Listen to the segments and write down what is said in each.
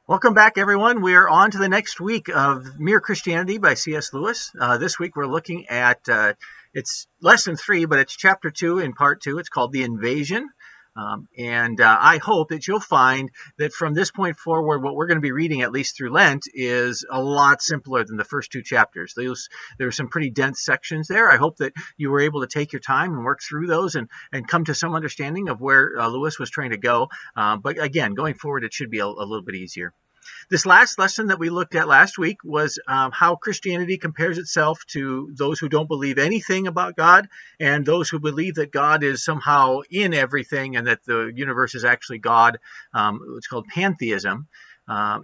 Welcome back, everyone. We're on to the next week of Mere Christianity by C.S. Lewis. This week we're looking at, it's lesson 3, but it's chapter 2 in part 2. It's called The Invasion. And I hope that you'll find that from this point forward, what we're going to be reading, at least through Lent, is a lot simpler than the first 2 chapters. There are some pretty dense sections there. I hope that you were able to take your time and work through those and come to some understanding of where Lewis was trying to go. But again, going forward, it should be a little bit easier. This last lesson that we looked at last week was how Christianity compares itself to those who don't believe anything about God and those who believe that God is somehow in everything and that the universe is actually God. It's called pantheism.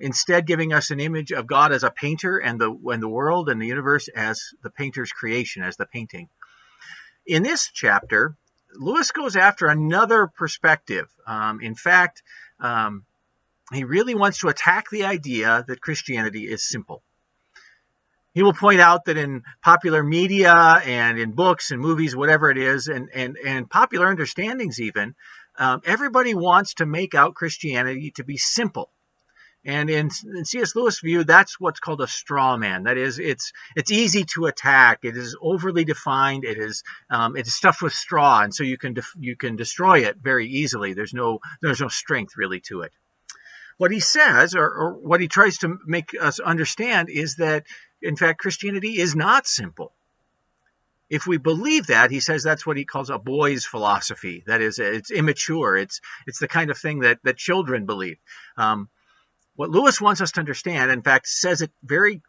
Instead, giving us an image of God as a painter and the world and the universe as the painter's creation, as the painting. In this chapter, Lewis goes after another perspective. In fact, he really wants to attack the idea that Christianity is simple. He will point out that in popular media and in books and movies, whatever it is, and popular understandings even, everybody wants to make out Christianity to be simple. And in C.S. Lewis' view, that's what's called a straw man. That is, it's easy to attack. It is overly defined. It is stuffed with straw, and so you can destroy it very easily. There's no strength really to it. What he says, or what he tries to make us understand, is that, in fact, Christianity is not simple. If we believe that, he says that's what he calls a boy's philosophy. That is, it's immature. It's the kind of thing that children believe. What Lewis wants us to understand, in fact, says it very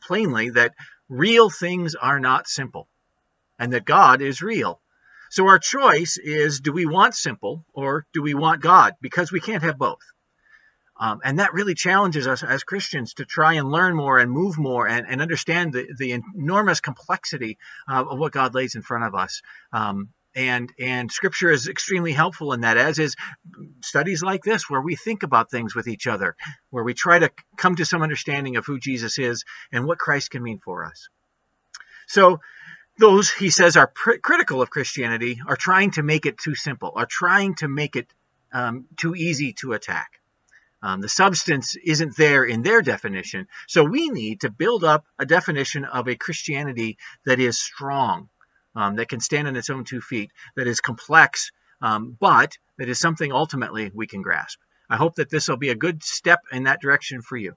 plainly, that real things are not simple, and that God is real. So our choice is, do we want simple, or do we want God? Because we can't have both. And that really challenges us as Christians to try and learn more and move more and understand the enormous complexity of what God lays in front of us. And Scripture is extremely helpful in that, as is studies like this, where we think about things with each other, where we try to come to some understanding of who Jesus is and what Christ can mean for us. So those, he says, are critical of Christianity, are trying to make it too simple, are trying to make it too easy to attack. The substance isn't there in their definition. So we need to build up a definition of a Christianity that is strong, that can stand on its own 2 feet, that is complex, but that is something ultimately we can grasp. I hope that this will be a good step in that direction for you.